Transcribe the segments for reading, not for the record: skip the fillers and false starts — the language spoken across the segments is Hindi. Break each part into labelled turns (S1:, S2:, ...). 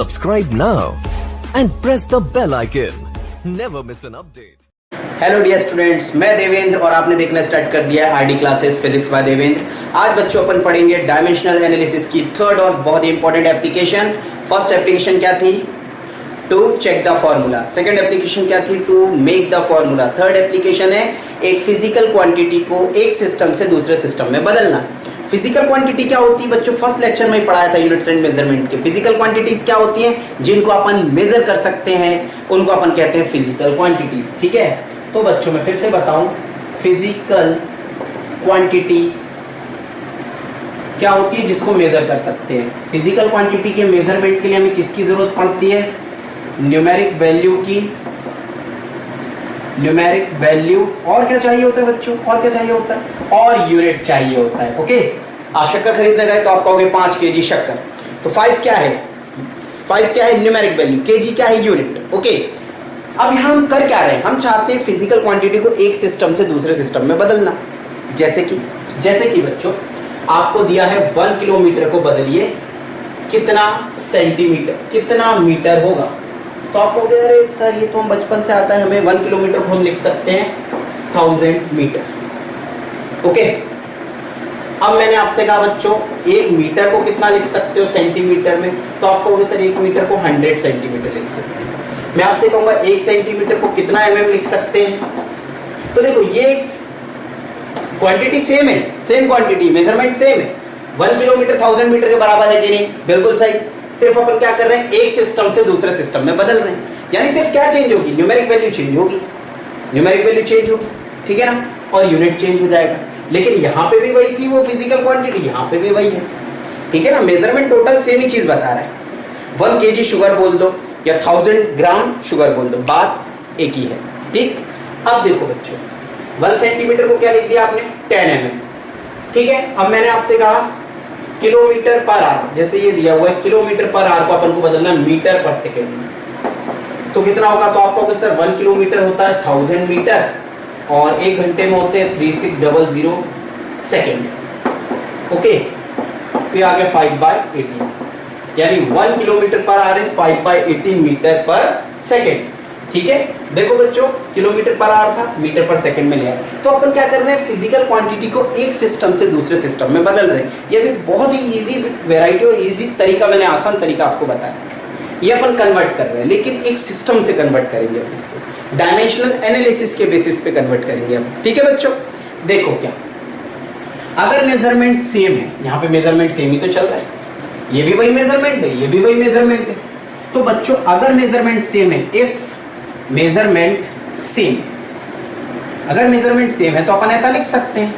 S1: Subscribe now and press the bell icon. Never miss an update.
S2: Hello dear students, मैं देवेंद्र और आपने देखना स्टार्ट कर दिया है RD classes physics by Devendra. आज बच्चों अपन पढ़ेंगे डायमेंशनल एनालिसिस की थर्ड और बहुत ही इंपॉर्टेंट एप्लीकेशन। फर्स्ट एप्लीकेशन क्या थी? To check the formula. Second application क्या थी? To make the formula. Third application है एक फिजिकल क्वांटिटी को एक सिस्टम से दूसरे सिस्टम में बदलना। फिजिकल क्वांटिटी क्या होती है बच्चों? फर्स्ट लेक्चर में पढ़ाया था यूनिट्स एंड मेजरमेंट के। फिजिकल क्वांटिटीज क्या होती हैं? जिनको अपन मेजर कर सकते हैं उनको अपन कहते हैं फिजिकल क्वांटिटीज। ठीक है, तो बच्चों मैं फिर से बताऊं, फिजिकल क्वांटिटी क्या होती है? जिसको मेजर कर सकते हैं। फिजिकल क्वांटिटी के मेजरमेंट के लिए हमें किसकी जरूरत पड़ती है? न्यूमेरिक वैल्यू की। न्यूमेरिक वैल्यू और क्या चाहिए होता है बच्चों? और क्या चाहिए होता है? और यूनिट चाहिए होता है। ओके, आप शक्कर खरीदने गए तो आप कहोगे 5 kg शक्कर, तो 5 क्या है? 5 क्या है? Numeric value. kg क्या है? यूनिट। ओके, अब यहाँ हम कर क्या रहे हैं? हम चाहते हैं फिजिकल क्वांटिटी को एक सिस्टम से दूसरे सिस्टम में बदलना। जैसे कि बच्चों आपको दिया है 1 किलोमीटर को बदलिए कितना सेंटीमीटर, कितना मीटर होगा? तो आप कहोगे अरे सर ये तो हम बचपन से आता है, हमें 1 किलोमीटर को हम लिख सकते हैं 1000 मीटर। ओके, अब मैंने आपसे कहा बच्चों 1 मीटर को कितना लिख सकते हो सेंटीमीटर में? तो आप कहोगे सर 1 मीटर को 100 सेंटीमीटर लिख सकते हैं। मैं आपसे कहूंगा 1 सेंटीमीटर को कितना mm लिख सकते हैं? तो देखो ये क्वांटिटी सेम है, सेम क्वांटिटी, मेजरमेंट सेम है। 1 किलोमीटर 1000 मीटर के बराबर है कि नहीं? बिल्कुल सही। सिर्फ अपन क्या कर रहे हैं? एक सिस्टम से दूसरे सिस्टम में बदल रहे हैं। यानी सिर्फ क्या चेंज होगी? न्यूमेरिक वैल्यू चेंज होगी। न्यूमेरिक वैल्यू चेंज होगी, ठीक है ना, और यूनिट चेंज हो जाएगा। लेकिन यहाँ पे भी वही थी वो फिजिकल क्वांटिटी, यहाँ पे भी वही है, ठीक है ना। मेजरमेंट टोटल सेम ही चीज बता रहा है। 1 kg शुगर बोल दो या 1000 ग्राम शुगर बोल दो, बात एक ही है। ठीक, अब देखो बच्चों 1 सेंटीमीटर को क्या लिख दिया आपने? 10 mm। ठीक है, अब मैंने आपसे कहा किलोमीटर पर आवर, जैसे ये दिया हुआ है किलोमीटर पर आवर को अपन को बदलना मीटर पर सेकेंड में, तो कितना होगा? तो आपको सर 1 किलोमीटर होता है 1000 मीटर और 1 घंटे में होते हैं 3600 सेकेंड। ओके, तो ये आ गया 5/18, यानी 1 kilometre per hour is 5/18 metre per second. ठीक है, देखो बच्चों किलोमीटर पर आवर था, मीटर पर सेकंड में लिया। तो अपन क्या कर रहे हैं? फिजिकल क्वांटिटी को एक सिस्टम से दूसरे सिस्टम में बदल रहे हैं। ये भी बहुत ही इजी वैरायटी और इजी तरीका, मैंने आसान तरीका आपको बताया। ये अपन कन्वर्ट कर रहे हैं, लेकिन एक सिस्टम से कन्वर्ट करेंगे इसको, डायमेंशनल एनालिसिस के बेसिस पे कन्वर्ट करेंगे हम। ठीक है बच्चों, देखो क्या, अगर मेजरमेंट सेम है, यहाँ पे मेजरमेंट सेम ही तो चल रहा है, ये भी वही मेजरमेंट है, ये भी वही मेजरमेंट है। तो बच्चों अगर मेजरमेंट सेम है, इफ मेजरमेंट सेम, अगर मेजरमेंट सेम है तो अपन ऐसा लिख सकते हैं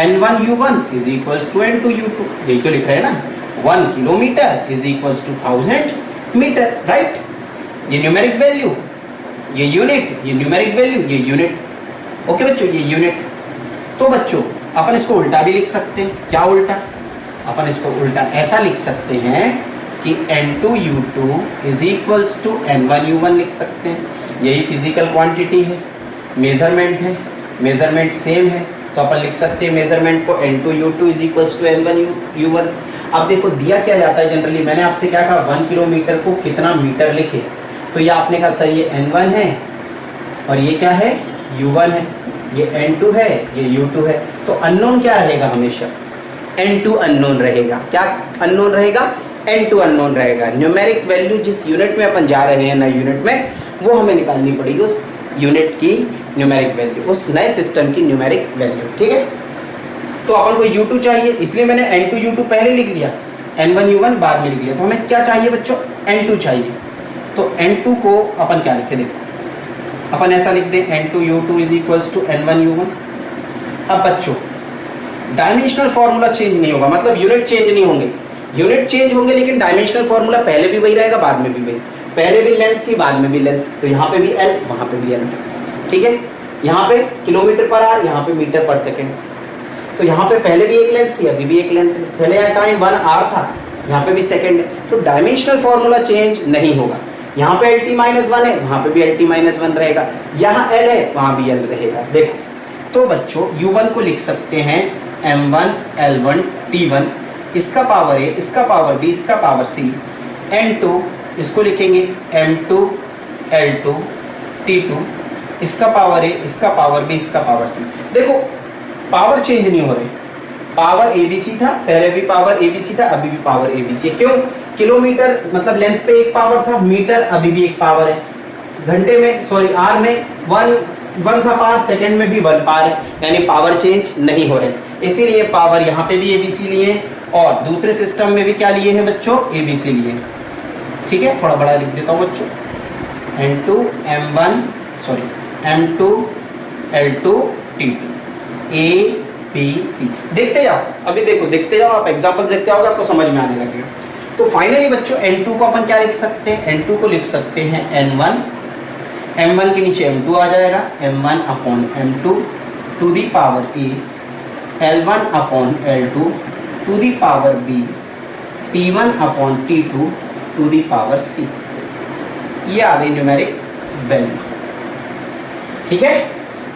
S2: N1U1 is equals to N2U2। यही तो लिख रहे हैं ना, 1 kilometre is equals to 1000 metre, right. ये न्यूमेरिक वैल्यू, ये यूनिट, ये न्यूमेरिक वैल्यू, ये यूनिट। ओके बच्चों, ये यूनिट। तो बच्चों अपन इसको उल्टा भी लिख सकते हैं। क्या उल्टा? अपन इसको उल्टा ऐसा लिख सकते हैं कि N2U2 is equals to N1U1 लिख सकते हैं। यही फिजिकल क्वांटिटी है, मेजरमेंट है, मेजरमेंट सेम है, तो अपन लिख सकते हैं मेजरमेंट को N2U2 is equals to N1U1। अब देखो दिया क्या जाता है जनरली, मैंने आपसे क्या कहा? 1 किलोमीटर को कितना मीटर लिखे? तो ये आपने कहा सर ये N1 है और ये क्या है? U1 है, ये N2 है, ये U2 है। तो अननोन क्या रहेगा? हमेशा N2 अननोन रहेगा। क्या अननोन रहेगा? N2 अननोन रहेगा। न्यूमेरिक वैल्यू जिस यूनिट में अपन जा रहे हैं, नए यूनिट में, वो हमें निकालनी पड़ेगी, उस यूनिट की न्यूमेरिक वैल्यू, उस नए सिस्टम की न्यूमेरिक वैल्यू। ठीक है, तो अपन को U2 चाहिए, इसलिए मैंने N2U2 पहले लिख लिया, N1U1 बाद में लिख लिया। तो हमें क्या चाहिए बच्चों? N2 चाहिए। तो N2 को अपन क्या लिखे? देखो अपन ऐसा लिख दें N2U2 is equals to N1U1। अब बच्चों डायमेंशनल फॉर्मूला चेंज नहीं होगा, मतलब यूनिट चेंज नहीं होंगे। यूनिट चेंज होंगे लेकिन डायमेंशनल फॉर्मूला पहले भी वही रहेगा, बाद में भी वही। पहले भी लेंथ थी, बाद में भी लेंथ, तो यहाँ पे भी L, वहाँ पे भी L। ठीक है, यहाँ पे किलोमीटर पर आवर, यहाँ पे मीटर पर सेकेंड। तो यहाँ पे पहले भी एक लेंथ थी, अभी भी एक लेंथ है। पहले यहाँ टाइम 1 आवर था, यहाँ पे भी सेकेंड है। तो डायमेंशनल फॉर्मूला चेंज नहीं होगा। यहाँ पे LT-1 है, वहाँ पे भी LT-1 रहेगा। यहाँ L है, वहाँ भी L रहेगा। देखो तो बच्चों U1 को लिख सकते हैं M1 L1 T1, इसका पावर A, इसका पावर B, इसका पावर C, N2 इसको लिखेंगे M2 L2 T2, इसका पावर A, इसका पावर B, इसका पावर C। देखो पावर चेंज नहीं हो रही, पावर ABC था, पहले भी पावर ABC था, अभी भी पावर ABC है। क्यों? किलोमीटर मतलब लेंथ पे एक पावर था, मीटर अभी भी एक पावर है, घंटे में सॉरी आर में वन था पावर, सेकंड में भी 1 पावर है, यानी पावर चेंज नहीं हो रहे। इसीलिए पावर यहाँ पे भी ABC लिए हैं और दूसरे सिस्टम में भी क्या लिए हैं बच्चों? ABC लिए हैं। ठीक है, थोड़ा बड़ा लिख देता हूँ बच्चों, M2 M2 L2 T2 A B C। देखते जाओ, अभी देखो देखते जाओ, आप एग्जांपल देखते जाओगे आपको समझ में आने लगेगा। तो फाइनली बच्चों N2 को अपन क्या लिख सकते हैं? N2 को लिख सकते हैं N1, M1 के नीचे M2 आ जाएगा, M1 upon M2 to the power A, L1 upon L2 to the power B, T1 upon T2 to the power C। ये आ गई न्यूमेरिक वैल्यू। ठीक है,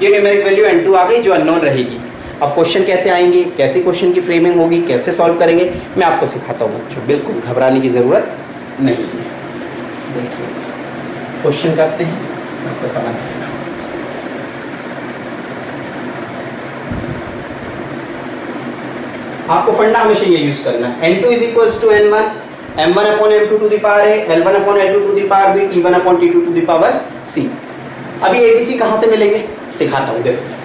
S2: ये न्यूमेरिक वैल्यू N2 आ गई जो अननोन रहेगी। अब क्वेश्चन कैसे आएंगे, कैसे क्वेश्चन की फ्रेमिंग होगी, कैसे सॉल्व करेंगे, मैं आपको सिखाता हूँ बच्चों, बिल्कुल घबराने की ज़रूरत नहीं है। देखिए क्वेश्चन करते हैं, आपको समझ आएगा। आपको फंडा हमेशा ये यूज करना है, N2 is equals to N1, M1 upon M2 to the power A, L1 upon L2 to the power B, T1 upon T2 to the power C। अभी ABC कहाँ से मिलेंगे सिखाता हूँ। देखो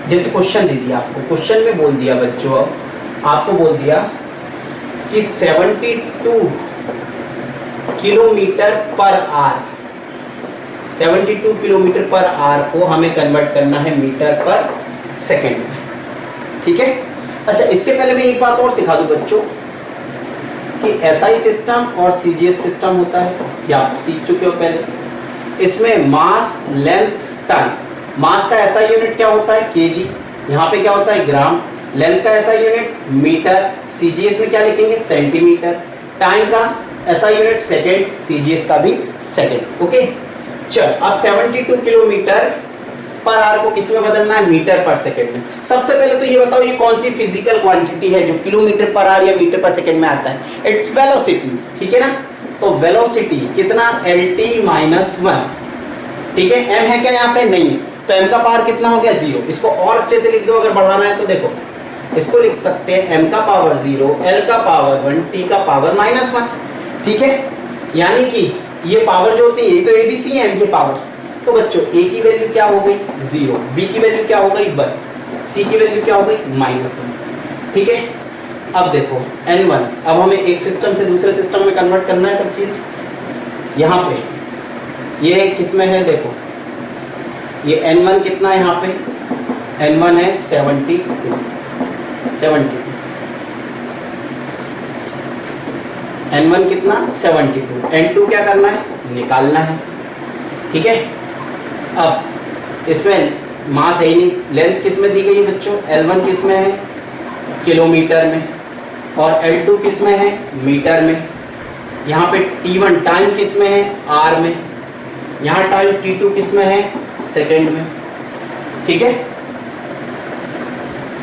S2: जैसे क्वेश्चन दे दिया आपको, क्वेश्चन में बोल दिया बच्चों, आपको बोल दिया कि 72 kilometre per our, 72 kilometre per our को हमें कन्वर्ट करना है मीटर पर सेकेंड में। ठीक है, अच्छा इसके पहले मैं एक बात और सिखा दूं बच्चों कि SI सिस्टम और CGS सिस्टम होता है, ये आप सीख चुके हो पहले। इसमें मास लेंथ टाइम, मास का SI यूनिट क्या होता है? kg, यहाँ पे क्या होता है? ग्राम। लेंथ का SI यूनिट मीटर, CGS में क्या लिखेंगे? सेंटीमीटर। टाइम का SI यूनिट सेकेंड, CGS का भी सेकेंड। ओके चल, अब 72 किलोमीटर पर आवर को किस में बदलना है? मीटर पर सेकेंड में। सबसे पहले तो ये बताओ ये कौन सी फिजिकल क्वांटिटी है जो किलोमीटर पर आवर या मीटर पर सेकेंड में आता है? Its velocity. ठीक है ना, तो वेलोसिटी कितना? LT minus 1। ठीक है, m है क्या यहाँ पे? नहीं है, तो m का पावर कितना हो गया? 0। इसको और अच्छे से लिख दो अगर बढ़ाना है तो। देखो इसको लिख सकते हैं m का पावर 0, l का पावर 1, t का पावर माइनस 1। ठीक है, यानी कि ये पावर जो होती है ये तो ABC है m के पावर। तो बच्चों a की वैल्यू क्या हो गई? 0, b की वैल्यू क्या हो गई? 1, c की वैल्यू क्या हो गई? -1। ठीक है, अब देखो N1, अब हमें एक सिस्टम से दूसरे सिस्टम में कन्वर्ट करना है सब चीज़। यहाँ पे ये किस में है? देखो ये N1 कितना है यहाँ पे? N1 है 72, N1 कितना? 72। N2 क्या करना है? निकालना है। ठीक है, अब इसमें मास है ही नहीं, लेंथ किस में दी गई है बच्चों? L1 किस में है? किलोमीटर में, और L2 किस में है? मीटर में। यहाँ पे T1 टाइम किस में है? R में। यहाँ टाइम T2 किस में है? सेकेंड में। ठीक है,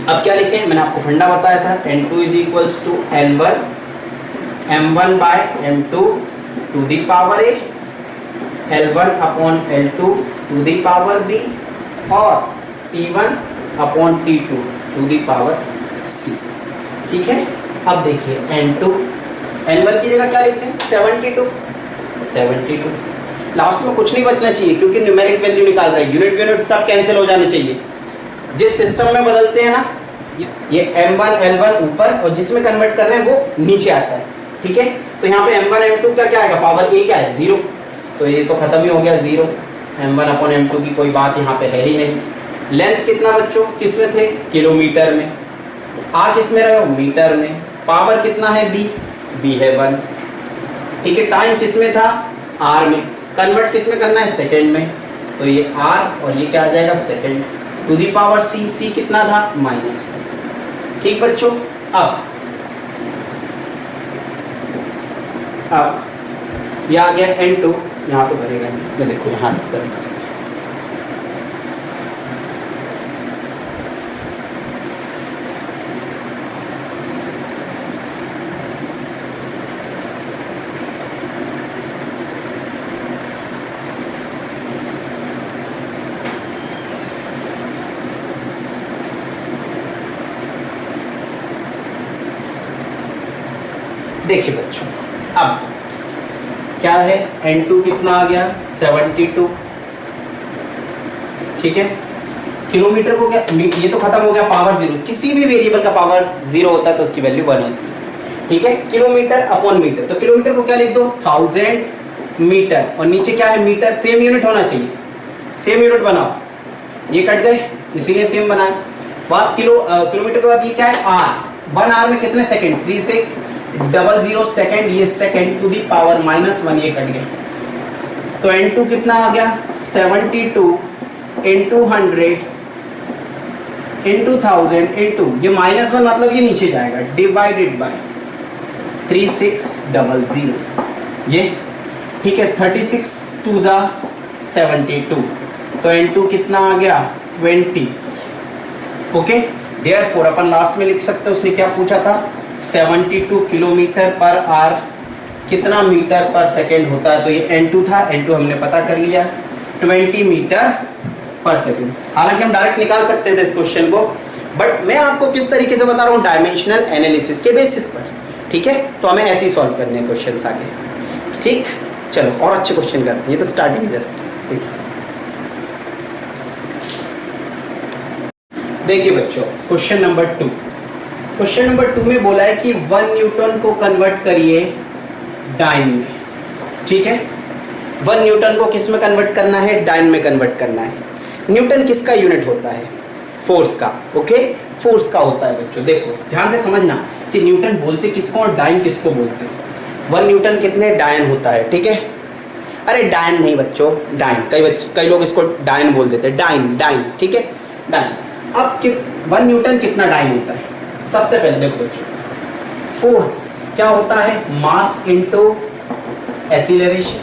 S2: अब क्या लिखें? मैंने आपको फंडा बताया था, N2 is equals to N1 M1 by M2 to the power A, L1 upon L2 to the power B और T1 upon T2 to the power C। ठीक है, अब देखिए N1 की जगह क्या लिखते हैं? 72। लास्ट में कुछ नहीं बचना चाहिए क्योंकि न्यूमेरिक वैल्यू निकाल रहे हैं, यूनिट सब कैंसिल हो जाने चाहिए। जिस सिस्टम में बदलते हैं ना, ये M1 L1 ऊपर और जिसमें कन्वर्ट कर रहे हैं वो नीचे आता है। ठीक है, तो यहाँ पे M1 M2 का क्या आएगा? पावर A क्या है? 0, तो ये तो खत्म ही हो गया 0। M1 अपॉन M2 की कोई बात यहाँ पे है ही नहीं। लेंथ कितना बच्चों? किस में थे? किलोमीटर में। आ किस में रहे हो? मीटर में। पावर कितना है? B है 1। ठीक है, टाइम किस में था? R में। कन्वर्ट किस में करना है? सेकेंड में, तो ये R और ये क्या आ जाएगा? Second to the power C कितना था? -1। ठीक बच्चों, अब ये आ गया N2, यहाँ तो भरेगा नहीं, देखो यहाँ करेगा। देखिए बच्चों, अब क्या है, N2 कितना आ गया 72, ठीक है। किलोमीटर को क्या, ये तो खत्म हो गया, पावर जीरो, किसी भी वेरिएबल का पावर जीरो होता है तो उसकी वैल्यू 1 होती है, ठीक है। किलोमीटर अपॉन मीटर, तो किलोमीटर को क्या लिख दो 1000 मीटर, और नीचे क्या है मीटर, सेम यूनिट होना चाहिए, सेम यूनिट बनाओ, ये कट गए इसीलिए सेम बनाए। बात किलोमीटर के बाद ये क्या है आर, 1 आर में कितने सेकंड, 3600 सेकंड, ये सेकंड टू दी पावर -1, ये कट गए। तो N2 कितना आ गया 72 इंटू 100 इंटू 1000 इंटू ये -1 मतलब ये नीचे जाएगा, डिवाइडेड बाय 3600, ये ठीक है। 36 2 जा 72, तो N2 कितना आ गया 20, ओके। देयरफॉर अपन लास्ट में लिख सकते हैं, उसने क्या पूछा था 72 किलोमीटर पर आवर कितना मीटर पर सेकंड होता है, तो ये N2 था, N2 हमने पता कर लिया 20 मीटर पर सेकंड। हालांकि हम डायरेक्ट निकाल सकते थे इस क्वेश्चन को, बट मैं आपको किस तरीके से बता रहा हूँ, डायमेंशनल एनालिसिस के बेसिस पर, ठीक है। तो हमें ऐसे ही सॉल्व करने हैं क्वेश्चन आगे, ठीक। चलो और अच्छे क्वेश्चन करते हैं, ये तो स्टार्टिंग जस्ट, ठीक है। देखिए बच्चों, क्वेश्चन नंबर 2, क्वेश्चन नंबर 2 में बोला है कि 1 न्यूटन को कन्वर्ट करिए डाइन में, ठीक है। 1 न्यूटन को किस में कन्वर्ट करना है, डाइन में कन्वर्ट करना है। न्यूटन किसका यूनिट होता है, फोर्स का, ओके, फोर्स का होता है बच्चों। देखो ध्यान से समझना कि न्यूटन बोलते किसको और डाइन किसको बोलते हैं। 1 न्यूटन कितने डायन होता है, ठीक है। अरे डायन नहीं बच्चों, डाइन, कई लोग इसको डायन बोल देते हैं, डाइन, ठीक है, डायन। अब 1 न्यूटन कितना डायन होता है, सबसे पहले देखो बच्चों, फोर्स क्या होता है, mass into acceleration,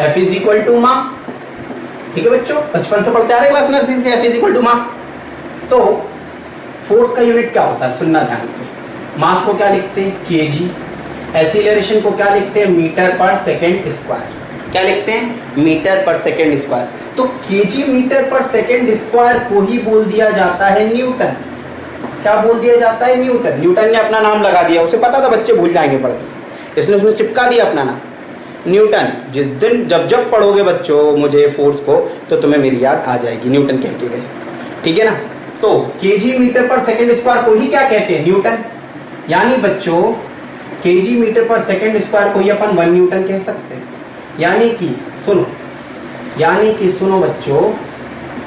S2: F is equal to ma, ठीक है बच्चों, बचपन से पढ़ते आ रहे क्लास नर्सरी से, F is equal to ma. तो फोर्स का यूनिट क्या होता है, सुनना ध्यान से, मास को क्या लिखते हैं केजी, एक्सीलरेशन को क्या लिखते हैं मीटर पर सेकेंड स्क्वायर, क्या लिखते हैं मीटर पर सेकेंड स्क्वायर। तो KG metre per second square को ही बोल दिया जाता है न्यूटन, क्या बोल दिया जाता है न्यूटन। न्यूटन ने अपना नाम लगा दिया, उसे पता था बच्चे भूल जाएंगे पढ़ के, इसलिए उसने चिपका दिया अपना नाम न्यूटन। जिस दिन जब पढ़ोगे बच्चों मुझे फोर्स को, तो तुम्हें मेरी याद आ जाएगी, न्यूटन कह के गए, ठीक है ना। तो KG metre per second square को ही क्या कहते हैं, न्यूटन। यानी बच्चों KG metre per second square को ही अपन 1 न्यूटन कह सकते हैं। यानी कि सुनो बच्चों,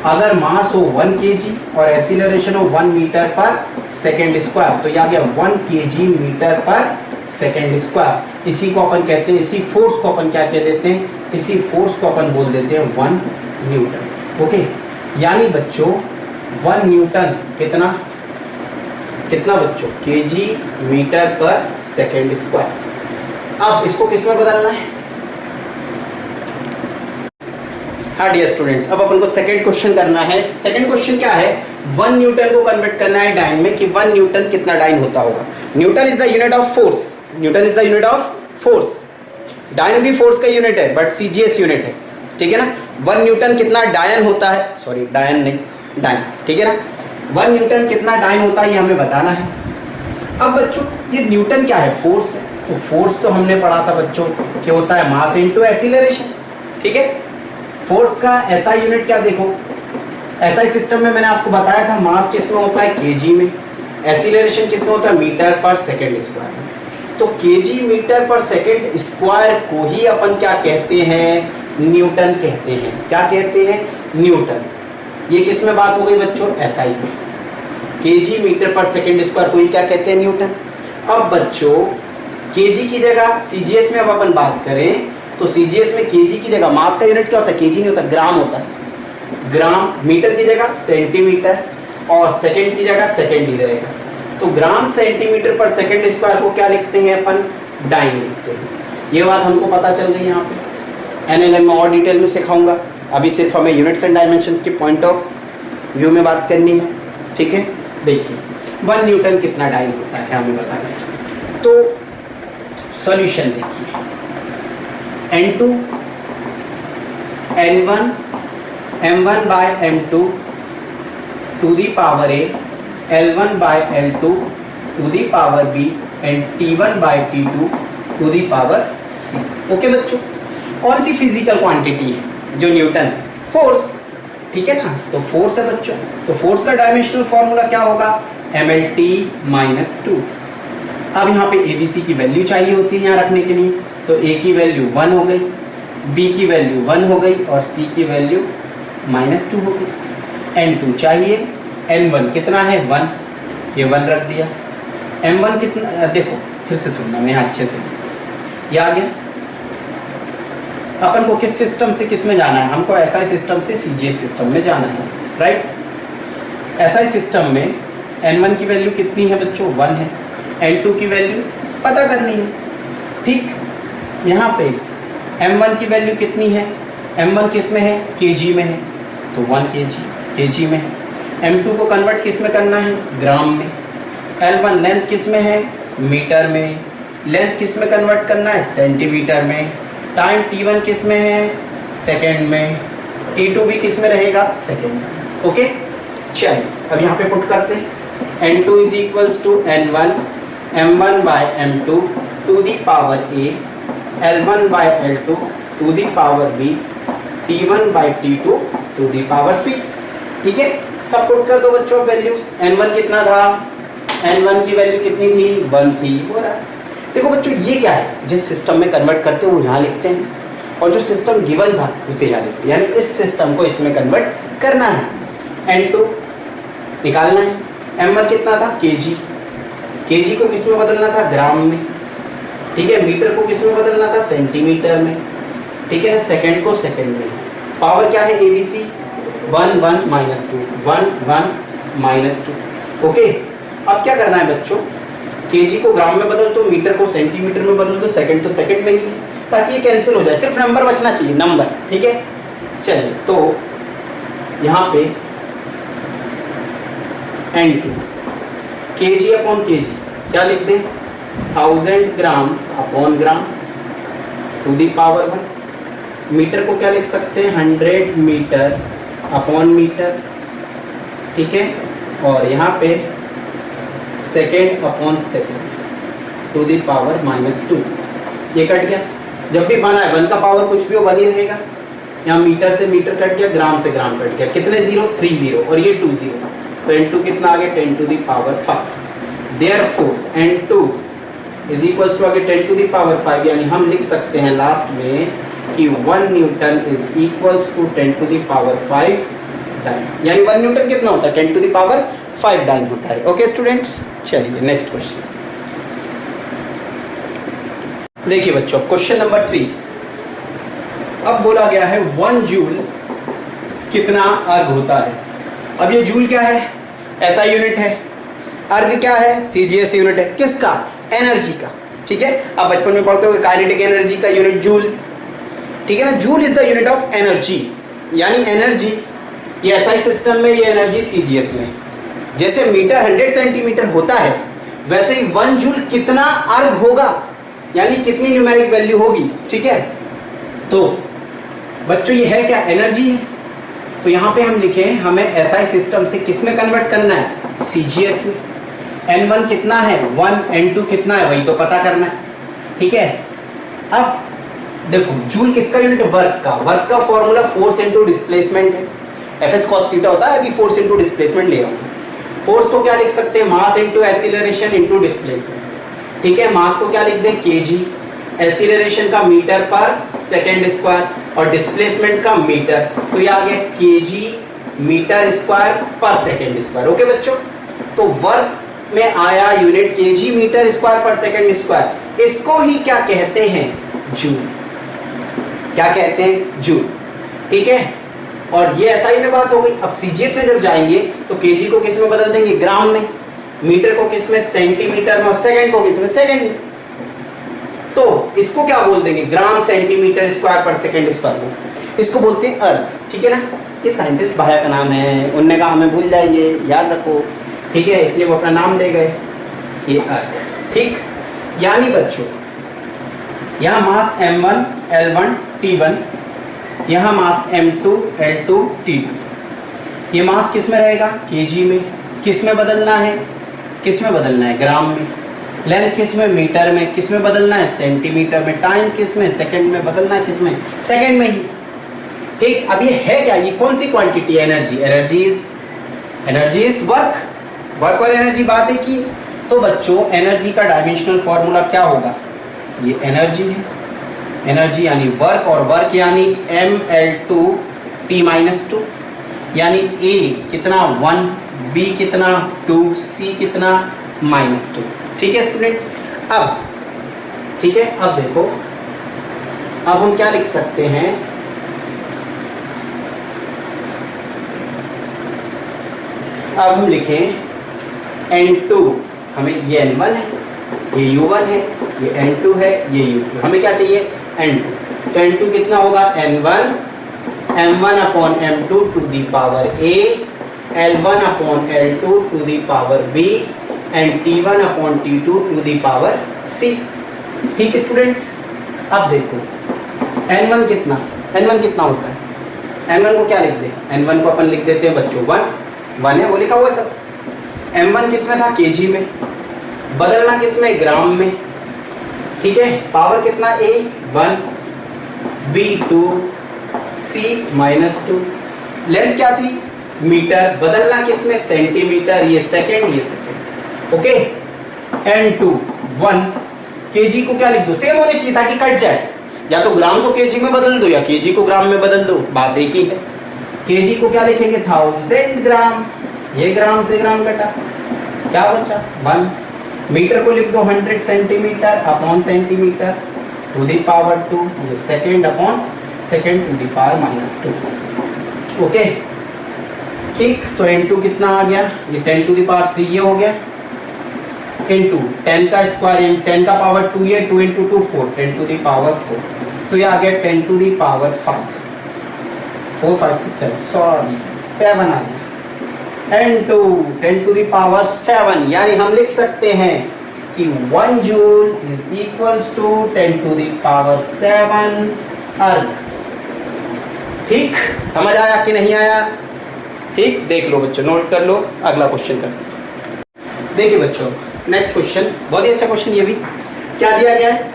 S2: अगर मास हो 1 केजी और एक्सीलरेशन हो 1 मीटर पर सेकेंड स्क्वायर, तो यह आ गया 1 KG metre per second square. इसी को अपन कहते हैं, इसी फोर्स को अपन क्या कह देते हैं, इसी फोर्स को अपन बोल देते हैं 1 न्यूटन, ओके। यानी बच्चों 1 न्यूटन कितना बच्चों, KG metre per second square. अब इसको किस में बदलना है, हाँ डियर स्टूडेंट्स, अब अपन को सेकंड क्वेश्चन करना है। सेकंड क्वेश्चन क्या है, 1 न्यूटन को कन्वर्ट करना है डाइन में, कि 1 न्यूटन कितना डाइन होता होगा। Newton is the unit of force, newton is the unit of force, dyne भी फोर्स का यूनिट है बट सीजीएस यूनिट है, ठीक है ना। 1 न्यूटन कितना डायन होता है, सॉरी डायन नहीं, डाइन, ठीक है ना। 1 न्यूटन कितना डाइन होता है ये हमें बताना है। अब बच्चों ये न्यूटन क्या है, फोर्स है। तो फोर्स तो हमने पढ़ा था बच्चों क्या होता है, मास इनटू एक्सीलरेशन, ठीक है। फोर्स का ऐसा यूनिट क्या, देखो ऐसा सिस्टम में मैंने आपको बताया था, मास किस में होता है केजी में, एक्सीलरेशन किस में होता है मीटर पर सेकेंड स्क्वायर। तो KG metre per second square को ही अपन क्या कहते हैं, न्यूटन कहते हैं। क्या कहते हैं, न्यूटन। ये किस में बात हो गई बच्चों, एसआई में। KG metre per second square को ही क्या कहते हैं, न्यूटन। अब बच्चों केजी की जगह सीजीएस में अब अपन बात करें तो सीजीएस में केजी की जगह मास का यूनिट क्या होता है, केजी नहीं होता, ग्राम होता है। ग्राम, मीटर की जगह सेंटीमीटर और सेकंड की जगह सेकंड ही रहेगा। तो ग्राम सेंटीमीटर पर सेकंड स्क्वायर को क्या लिखते हैं अपन, डाइन लिखते हैं। ये बात हमको पता चल गई। यहाँ पे एनएलएम में और डिटेल में सिखाऊंगा, अभी सिर्फ हमें यूनिट्स एंड डायमेंशंस के पॉइंट ऑफ व्यू में बात करनी है, ठीक है। देखिए 1 न्यूटन कितना डाइन होता है हमें बताना है। तो सॉल्यूशन देखिए, N2 N1 M1 by M2 to the power A, L1 by L2 to the power B and T1 by T2 to the power c। Okay बच्चों, कौन सी फिजिकल क्वांटिटी है जो न्यूटन है? फोर्स, ठीक है ना। तो फोर्स है बच्चों, तो फोर्स का डायमेंशनल फॉर्मूला क्या होगा? mlt minus 2। अब यहाँ पे abc की वैल्यू चाहिए होती है यहाँ रखने के लिए, तो a की वैल्यू 1 हो गई, b की वैल्यू 1 हो गई और c की वैल्यू -2 हो गई। n2 चाहिए, n1 कितना है? 1, ये 1 रख दिया। m1 कितना, देखो फिर से सुनना मैं अच्छे से, ये आ गया। अपन को किस सिस्टम से किस में जाना है? हमको SI सिस्टम से CGS सिस्टम में जाना है, राइट। SI सिस्टम में n1 की वैल्यू कितनी है बच्चों? 1 है। n2 की वैल्यू पता करनी है, ठीक। यहाँ पे m1 की वैल्यू कितनी है? m1 किस में है? kg में है, तो 1 kg में है। m2 को कन्वर्ट किस में करना है? ग्राम में। L1 लेंथ किस में है? मीटर में। लेंथ किस में कन्वर्ट करना है? सेंटीमीटर में। टाइम t1 किस में है? सेकेंड में। t2 भी किस में रहेगा? सेकेंड में। ओके, चलिए अब यहाँ पे पुट करते हैं। n2 is equals to n1 m1 by m2 to the power a, l1 by l2 to the power b, t1 by t2 to the power c। ठीक है, सब पुट कर दो बच्चों वैल्यूज। n1 कितना था? n1 की वैल्यू कितनी थी? 1 थी। हो रहा है, देखो बच्चों ये क्या है, जिस सिस्टम में कन्वर्ट करते हैं वो यहाँ लिखते हैं, और जो सिस्टम गिवन था उसे यहाँ लिखते हैं, यानी इस सिस्टम को इसमें कन्वर्ट करना है। n2 निकालना है। m1 कितना था? kg। kg को किस में बदलना था? ग्राम में। ठीक है, मीटर को किस में बदलना था? सेंटीमीटर में। ठीक है, सेकंड को सेकंड में। पावर क्या है? abc 1 1 minus 2 1 1 minus 2। ओके, अब क्या करना है बच्चों? kg को ग्राम में बदल दो, मीटर को सेंटीमीटर में बदल दो, सेकंड तो सेकंड में ही, ताकि ये कैंसिल हो जाए, सिर्फ नंबर बचना चाहिए, नंबर। ठीक है, चलिए तो यहाँ पे n2 kg अपॉन kg क्या लिख दें? 1000 gram upon gram to the power 1। Metre को क्या लिख सकते हैं? 100 मीटर अपॉन मीटर। ठीक है, और यहाँ पे second upon second to the power -2। ये कट गया, जब भी 1 है 1 का पावर कुछ भी हो 1 ही रहेगा। यहाँ मीटर से मीटर कट गया, ग्राम से ग्राम कट गया। कितने जीरो? 3 जीरो, और ये 2 जीरो, तो n2 कितना आ गया? 10 to the power 5। Therefore n2 is equals to आ गया 10 टू दी पावर 5, यानी हम लिख सकते हैं लास्ट में कि 1 newton is equals to 10 to the power 5 dyne, यानी 1 न्यूटन कितना होता है? 10 टू दी पावर 5 डाइन होता है। ओके स्टूडेंट्स, चलिए नेक्स्ट क्वेश्चन देखिए बच्चों, क्वेश्चन नंबर 3। अब बोला गया है 1 जूल कितना अर्ग होता है। अब ये जूल क्या है? ऐसा यूनिट है। अर्ग क्या है? CGS यूनिट है। किसका? एनर्जी का। ठीक है, अब बचपन में पढ़ते हो काइनेटिक एनर्जी का यूनिट जूल। ठीक है ना, joule is the unit of energy, यानी एनर्जी ये SI सिस्टम में, ये एनर्जी CGS में। जैसे मीटर 100 सेंटीमीटर होता है, वैसे ही 1 जूल कितना अर्ग होगा, यानी कितनी न्यूमेरिक वैल्यू होगी। ठीक है, तो बच्चों ये है क्या? एनर्जी है। तो यहाँ पे हम लिखें, हमें SI सिस्टम से किस में कन्वर्ट करना है? CGS में। n1 कितना है? 1, n2 कितना है? वही तो पता करना है। ठीक है, अब देखो जूल किसका यूनिट? वर्क का। वर्क का फॉर्मूला फोर्स इनटू डिस्प्लेसमेंट है। Fs cos थीटा होता है, अभी फोर्स इनटू डिस्प्लेसमेंट ले रहा हूँ। फोर्स को क्या लिख सकते हैं? मास इनटू एक्सीलरेशन इनटू डिस्प्लेसमेंट। ठीक है, मास को क्या लिख दें? kg, एक्सीलरेशन का मीटर पर सेकेंड स्क्वायर, और डिस्प्लेसमेंट का मीटर, तो ये आ गया kg मीटर स्क्वायर पर सेकेंड स्क्वायर। ओके बच्चों, तो वर्क में आया यूनिट kg मीटर स्क्वायर पर सेकेंड स्क्वायर, इसको ही क्या कहते हैं? जूल। क्या कहते हैं? जूल। ठीक है, और ये SI में बात हो गई। अब CGS में जब जाएंगे तो kg को किस में बदल देंगे? ग्राम में। मीटर को किस में? सेंटीमीटर में। और सेकंड को किस में? सेकंड में। तो इसको क्या बोल देंगे? ग्राम सेंटीमीटर स्क्वायर पर सेकंड स्क्वायर में। इसको बोलते हैं अर्ग। ठीक है ना, ये साइंटिस्ट भाया का नाम है, उनने कहा हमें भूल जाएंगे, याद रखो। ठीक है, इसलिए वो अपना नाम दे गए, ये अर्ग। ठीक, यानी बच्चों यहाँ मास m1 l1 t1, यहाँ मास m2 l2 t2। ये मास किस में रहेगा? kg में। किस में बदलना है? किस में बदलना है? ग्राम में। लेंथ किस में, मीटर में, किस में बदलना है, सेंटीमीटर में, टाइम किस में, सेकंड में बदलना है, किस में, सेकंड में ही। ठीक, अब ये है क्या, ये कौन सी क्वांटिटी है, एनर्जी इज वर्क और एनर्जी बात है की। तो बच्चों एनर्जी का डायमेंशनल फॉर्मूला क्या होगा, ये एनर्जी है, एनर्जी यानी वर्क, और वर्क यानी mL2T-2, यानी A कितना 1, B कितना 2, C कितना -2। ठीक है स्टूडेंट्स, अब ठीक है, अब देखो, अब हम क्या लिख सकते हैं, अब हम लिखें N2, हमें ये N1 है, ये U1 है, ये N2 है, ये U2, हमें क्या चाहिए N2। तो N2 कितना होगा, N1 M1 upon M2 to the power A, L1 upon L2 to the power B and T1 upon T2 to the power C। ठीक स्टूडेंट्स, अब देखो N1 कितना होता है, N1 को क्या लिख दे, N1 को अपन लिख देते हैं बच्चों 1 है, वो लिखा हुआ है सब। M1 किस में था, kg में, बदलना किस में, ग्राम में। ठीक है, पावर कितना A 1, B 2, C -2, लेंथ क्या थी, मीटर, बदलना किस में, सेंटीमीटर, ये सेकंड, ये सेकंड। ओके, N2 1, kg को क्या लिख दो, सेम होनी चाहिए ताकि कट जाए, या तो ग्राम को kg में बदल दो या kg को ग्राम में बदल दो, बात एक ही है। kg को क्या लिखेंगे 1000 ग्राम, ये ग्राम से ग्राम कटा, क्या बचा 1। मीटर को लिख दो 100 centimetre upon centimetre to the power 2, ये second upon second to the power -2। Okay, ठीक, तो N2 कितना आ गया, ये 10 टू दी पावर 3 ये हो गया, इनटू 10 का स्क्वायर, 10 का पावर 2 ये 2 × 2 4, 10 टू दी पावर 4, तो ये आ गया 10 टू दी पावर 5, 4 5 6 7, सॉरी 7 आ गया। N2 10 टू दी पावर 7, यानी हम लिख सकते हैं कि 1 joule is equals to 10 to the power 7 erg. ठीक, समझ आया कि नहीं आया, ठीक, देख लो बच्चों, नोट कर लो, अगला क्वेश्चन करते हैं। देखिए बच्चों, नेक्स्ट क्वेश्चन बहुत ही अच्छा क्वेश्चन, ये भी क्या दिया गया है,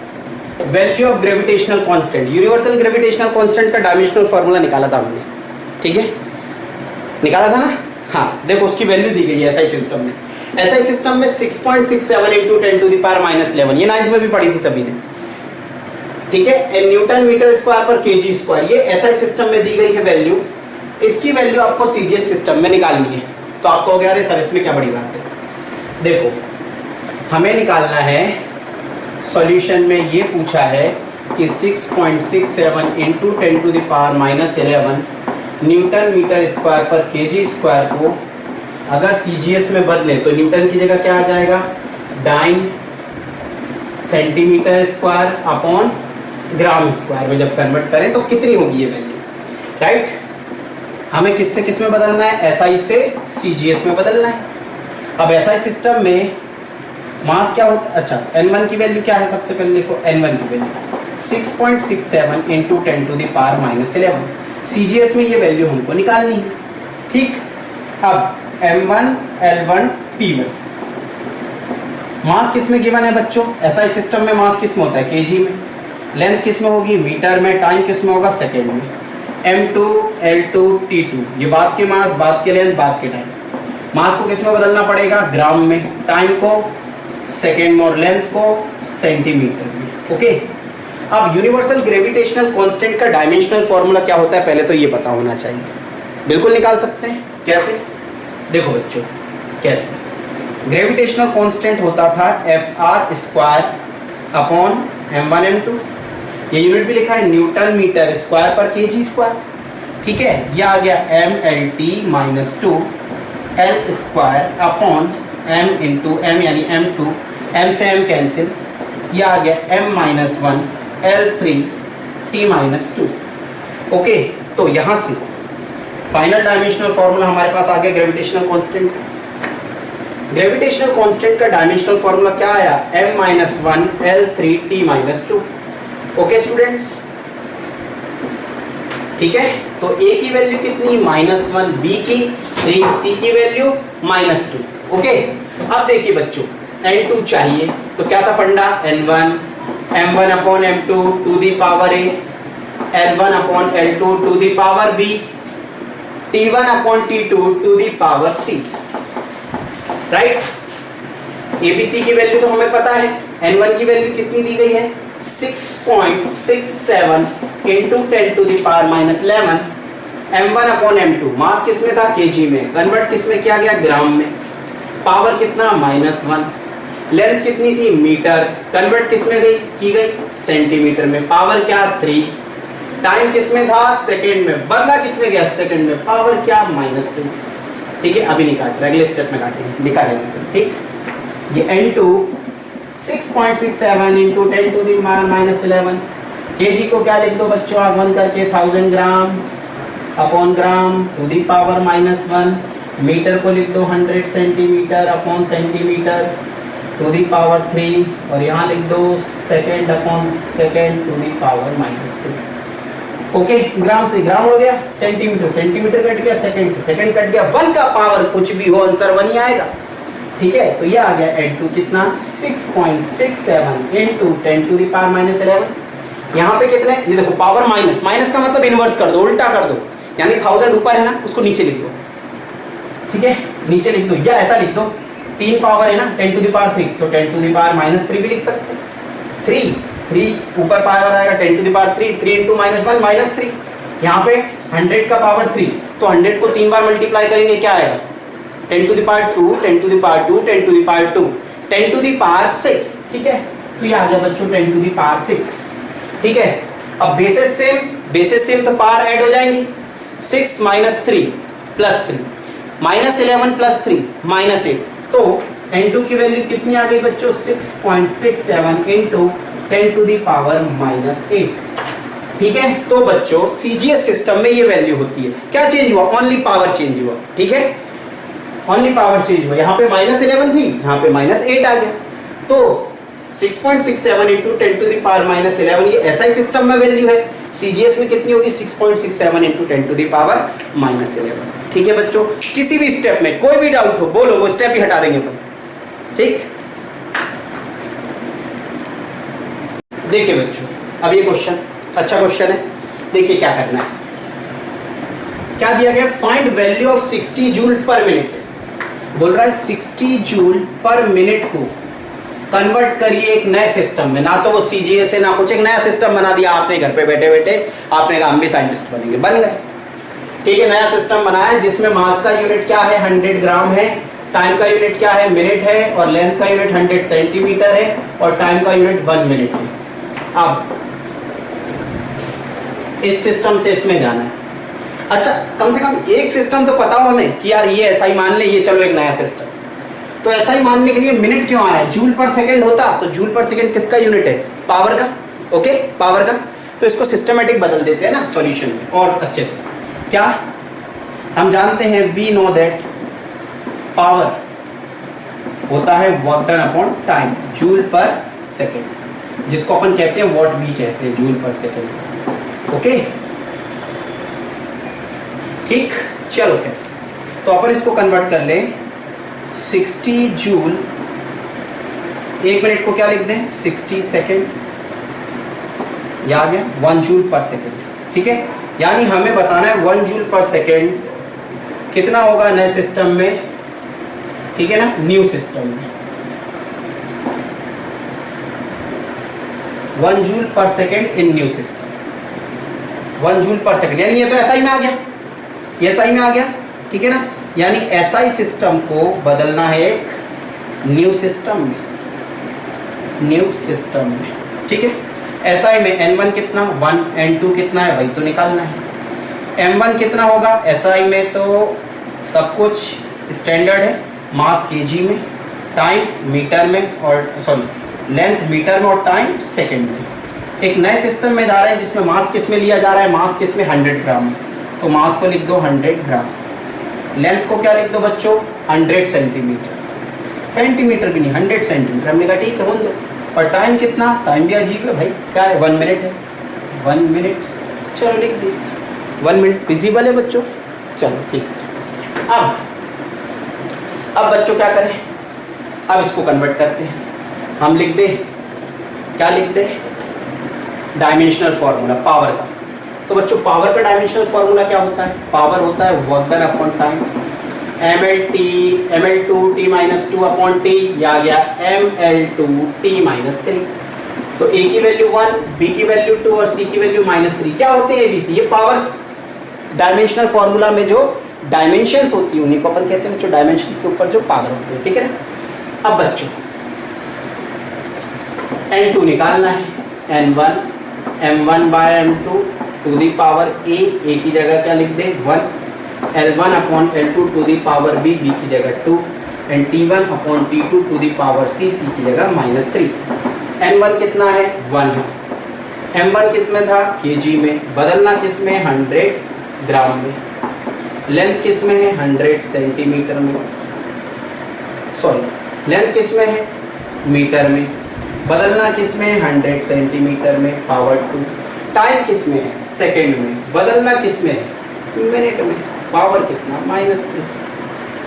S2: value of gravitational constant, universal gravitational constant का डायमेंशनल फार्मूला निकाला था हमने, ठीक है, निकाला था ना। हाँ, देखो उसकी वैल्यू दी गई है एसआई सिस्टम में, एसआई सिस्टम में 6.67 × 10 टू द पावर -11, ये 9th में भी पढ़ी थी सभी ने, ठीक है, Newton metre square per kg square, ये एसआई सिस्टम में दी गई है वैल्यू। इसकी वैल्यू आपको सीजीएस सिस्टम में निकालनी है, तो आप कहोगे अरे सर इसमें क्या बड़ी बात है। देखो हमें निकालना है, सॉल्यूशन में ये पूछा है कि 6.67 × 10 to the power -11 newton metre square per kg square को अगर सीजीएस में बदले तो न्यूटन की जगह क्या आ जाएगा, dyne centimetre square upon gram square में जब कन्वर्ट करें तो कितनी होगी ये वैल्यू, राइट। हमें किससे किस में बदलना है, एसआई से सीजीएस में बदलना है। अब एसआई सिस्टम में मास क्या होता है, अच्छा N1 की वैल्यू क्या है, सबसे पहले लिखो N1 की value 6.67 × 10 to the power -11, CGS में ये वैल्यू हमको निकालनी है, ठीक। अब M1 L1 T1, मास किस में गिवन है बच्चों, एसआई सिस्टम में मास किस में होता है, केजी में, लेंथ किस में होगी, मीटर में, टाइम किस में होगा, सेकेंड में, M2 L2 T2, ये बात के मास, बात के लेंथ, बात के टाइम। मास को किस में बदलना पड़ेगा, ग्राम में, टाइम को सेकेंड में और लेंथ को सेंटीमीटर में। ओके, अब यूनिवर्सल ग्रेविटेशनल कांस्टेंट का डायमेंशनल फॉर्मूला क्या होता है पहले तो ये पता होना चाहिए। बिल्कुल निकाल सकते हैं, कैसे, देखो बच्चों कैसे, ग्रेविटेशनल कांस्टेंट होता था Fr² अपॉन M1 M2, ये यूनिट भी लिखा है Newton metre square per kg square, ठीक है। ये आ गया mLT -2 L² upon m × m यानी M2, m से m कैंसिल, ये आ गया m-1 L3 T-2। ओके, तो यहाँ से फाइनल डायमेंशनल फॉर्मूला हमारे पास आ गया ग्रेविटेशनल कांस्टेंट। ग्रेविटेशनल कांस्टेंट का डायमेंशनल फॉर्मूला क्या आया, m-1 L3 T-2। Okay students, ठीक है, तो a की वैल्यू कितनी, -1, b की 3, c की वैल्यू -2। ओके, अब देखिए बच्चों N2 चाहिए, तो क्या था funda, n1 m1 upon m2 to the power a, l1 upon l2 to the power b, t1 upon t2 to the power c, right. abc की वैल्यू तो हमें पता है, n1 की वैल्यू कितनी दी गई है 6.67 into 10 to the power minus 11, m1 upon m2 mass किस में था kg में, कन्वर्ट किस में किया गया ग्राम में, पावर कितना -1, लेंथ कितनी थी मीटर, कन्वर्ट किस में गई की गई सेंटीमीटर में, पावर क्या 3, टाइम किस में था सेकंड में, बदला किस में गया सेकंड में, पावर क्या -2। ठीक है, अभी नहीं काट रहे, अगले स्टेप में काटेंगे, लिखा रहेगा। ठीक, ये n2 6.67 into 10 to the power minus 11, kg को क्या लिख दो बच्चों आप 1 करके 1000 gram upon gram to the power -1, metre को लिख दो 100 centimetre upon centimetre to the power 3, और यहाँ लिख दो second upon second to the power -3। Okay, gram से ग्राम हो गया, सेंटीमीटर सेंटीमीटर कट गया, सेकंड से सेकंड कट गया, 1 का पावर कुछ भी हो आंसर 1 ही आएगा। ठीक है, तो ये आ गया n2 कितना 6.67 इंटू 10 टू दी पावर -11, यहाँ पे कितने, ये देखो पावर माइनस, माइनस का मतलब इन्वर्स कर दो, उल्टा कर दो, यानी 1000 ऊपर है ना, उसको नीचे लिख दो। ठीक है, नीचे लिख दो, या ऐसा लिख दो, 3 पावर है ना 10 टू दी पावर 3, तो 10 टू दी पावर -3 भी लिख सकते हैं। 3 ऊपर पावर आएगा 10 टू दी पावर 3, 3 इंटू -1 -3, यहाँ पे 100 का पावर 3, तो 100 को 3 बार मल्टीप्लाई करेंगे क्या आएगा 10 to the power 2, 10 to the power 2, 10 to the power 2, 10 to the power 6। ठीक है, तो ये आ गया बच्चों 10 टू दी पावर 6। ठीक है, अब बेसिस सेम तो पावर ऐड हो जाएंगी, 6 - 3 + 3 -11 + 3 -8, तो n2 की वैल्यू कितनी आ गई बच्चों 6.67 इंटू 10 टू दी पावर -8। ठीक है, तो बच्चों CGS सिस्टम में ये वैल्यू होती है, क्या चेंज हुआ, ओनली पावर चेंज हुआ। ठीक है, ओनली पावर चेंज हुआ, यहाँ पे -11 थी, यहाँ पे -8 आ गया, तो 6.67 इंटू 10 टू दी पावर -11 ये SI सिस्टम में वैल्यू है, CGS में कितनी होगी 6.67 इंटू 10 टू दी पावर -11। ठीक है बच्चों, किसी भी स्टेप में कोई भी डाउट हो बोलो, वो स्टेप ही हटा देंगे अपन। ठीक, देखिए बच्चों, अब ये क्वेश्चन अच्छा क्वेश्चन है, देखिए क्या करना है, क्या दिया गया, फाइंड वैल्यू ऑफ 60 जूल पर मिनट, बोल रहा है 60 जूल पर मिनट को कन्वर्ट करिए एक नए सिस्टम में, ना तो वो CGS है ना कुछ, एक नया सिस्टम बना दिया आपने घर पे बैठे बैठे, आपने कहा हम भी साइंटिस्ट बनेंगे, बन गए। ठीक है, नया सिस्टम बनाया जिसमें मास का यूनिट क्या है 100 ग्राम है, टाइम का यूनिट क्या है मिनट है, और लेंथ का यूनिट 100 सेंटीमीटर है, और टाइम का यूनिट 1 मिनट है। अब इस सिस्टम से इसमें जाना है, अच्छा कम से कम एक सिस्टम तो पता हो हमें कि यार ये ऐसा ही मान ले, ये चलो एक नया सिस्टम, तो ऐसा ही मानने के लिए मिनट क्यों आया, जूल पर सेकंड होता, तो जूल पर सेकंड किसका यूनिट है, पावर का। ओके, पावर का, तो इसको सिस्टमेटिक बदल देते हैं ना सॉल्यूशन में और अच्छे से। क्या हम जानते हैं, वी नो दैट पावर होता है work done upon time, joule पर सेकंड, जिसको अपन कहते हैं वॉट वी कहते हैं, जूल पर सेकंड। ओके, ठीक, चलो क्या, तो अपन इसको कन्वर्ट कर लें 60 जूल, 1 मिनट को क्या लिख दें 60 सेकेंड, या आ गया 1 जूल पर सेकेंड। ठीक है, यानी हमें बताना है 1 जूल पर सेकेंड कितना होगा नए सिस्टम में, ठीक है ना, न्यू सिस्टम में 1 जूल पर second in new system, 1 joule पर सेकेंड, यानी ये तो SI में आ गया, ये SI में आ गया। ठीक है ना, यानी SI सिस्टम को बदलना है एक न्यू सिस्टम में, न्यू सिस्टम में। ठीक है, SI में n1 कितना 1, n2 कितना है वही तो निकालना है, m1 कितना होगा SI में, तो सब कुछ स्टैंडर्ड है, मास kg में, टाइम मीटर में, और सॉरी लेंथ मीटर में, और टाइम सेकंड में। एक नए सिस्टम में जा रहे हैं जिसमें मास किस में लिया जा रहा है, मास किस में 100 ग्राम, तो मास को लिख दो 100 ग्राम, लेंथ को क्या लिख दो बच्चों 100 सेंटीमीटर, सेंटीमीटर भी नहीं 100 सेंटीमीटर, हमने कहा ठीक है होने दो, और टाइम कितना, टाइम भी अजीब है भाई, क्या है 1 मिनट है, 1 मिनट, चलो लिख दी 1 मिनट, विजिबल है बच्चों, चलो ठीक। अब बच्चों क्या करें, अब इसको कन्वर्ट करते हैं, हम लिख दे, क्या लिख दे, डायमेंशनल फॉर्मूला पावर का। तो बच्चों पावर का डायमेंशनल फॉर्मूला क्या होता है? पावर होता है work done upon time, ml2t minus 2 upon T, या आ गया ml2t माइनस 3। तो ए की वैल्यू 1, बी की वैल्यू 2 और सी की वैल्यू -3। क्या होते हैं एबीसी? ये पावर डायमेंशनल फॉर्मूला में जो डायमेंशंस होती है उन्हीं को अपन कहते हैं जो डायमेंशंस के ऊपर जो पावर होती है, ठीक है ना। अब बच्चों n2 निकालना है, n1 m1 by m2 to the power a की जगह क्या लिख दे 1, l1 upon l2 to the power b की जगह 2, and t1 upon t2 to the power c की जगह -3। n1 कितना है? 1 है। m1 किस में था? kg में, बदलना किस में? 100 ग्राम में। लेंथ किस में है? 100 सेंटीमीटर में, सॉरी लेंथ किस में है? मीटर में, बदलना किस में? 100 सेंटीमीटर में, पावर 2। टाइम किस में है? सेकेंड में, बदलना किस में है? मिनट में, पावर कितना? -3।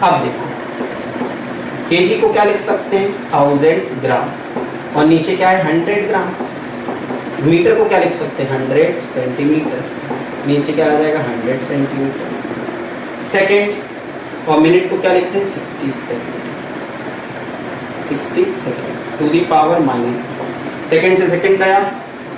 S2: अब देखो केजी को क्या लिख सकते हैं? 1000 ग्राम, और नीचे क्या है? 100 ग्राम। मीटर को क्या लिख सकते हैं? 100 सेंटीमीटर, नीचे क्या आ जाएगा? 100 सेंटीमीटर। सेकेंड और मिनट को क्या लिखते हैं? 60 second, 60 second to the power -3। Second से सेकेंड गया,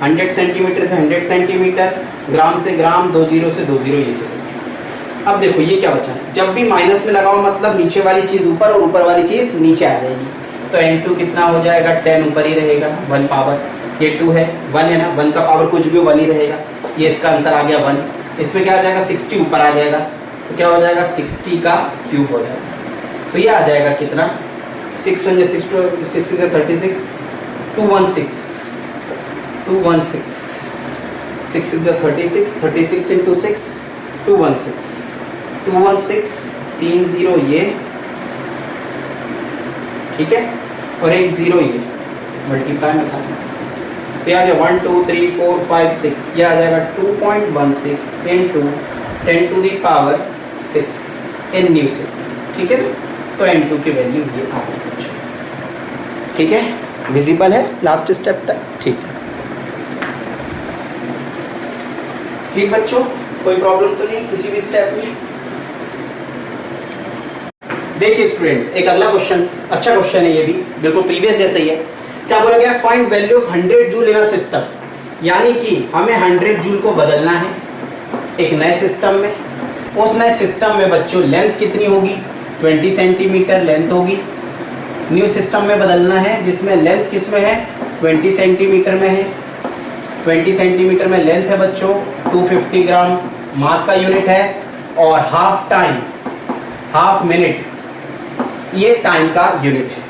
S2: 100 सेंटीमीटर से 100 सेंटीमीटर, ग्राम से ग्राम, 2 जीरो से 2 जीरो, ये चलेगा। अब देखो ये क्या बचा? जब भी माइनस में लगाओ मतलब नीचे वाली चीज़ ऊपर और ऊपर वाली चीज़ नीचे आ जाएगी। तो n2 कितना हो जाएगा? 10 ऊपर ही रहेगा, 1 पावर, ये 2 है, 1 है ना, 1 का पावर कुछ भी 1 ही रहेगा। ये इसका आंसर आ गया 1। इसमें क्या आ जाएगा? 60 ऊपर आ जाएगा, तो क्या हो जाएगा? 60 का क्यूब हो जाएगा। तो ये आ जाएगा कितना? 6 1 6 6 6 36, 216, 216, 6 6 36, 36 इंटू 6, 216, 216, 3 0 ये, ठीक है, और एक 0 ये, मल्टीप्लाई में था, ये आ गया 1 2 3 4 5 6, ये आ जाएगा 2.16 into 10 to the power 6 in new system, ठीक है ना। तो n2 की वैल्यू ये आ गई, ठीक है, विजिबल है लास्ट स्टेप तक, ठीक है। ठीक बच्चों, कोई प्रॉब्लम तो नहीं किसी भी स्टेप में? देखिए स्टूडेंट, एक अगला क्वेश्चन, अच्छा क्वेश्चन है ये भी, बिल्कुल प्रीवियस जैसा ही है। क्या बोला गया? Find value of 100 joule in a system, यानी कि हमें 100 जूल को बदलना है एक नए सिस्टम में। उस नए सिस्टम में बच्चों लेंथ कितनी होगी? 20 सेंटीमीटर लेंथ होगी। न्यू सिस्टम में बदलना है जिसमें लेंथ किस में है? 20 सेंटीमीटर में है। 20 सेंटीमीटर में लेंथ है बच्चों, 250 ग्राम मास का यूनिट है, और हाफ टाइम, हाफ मिनट ये टाइम का यूनिट है।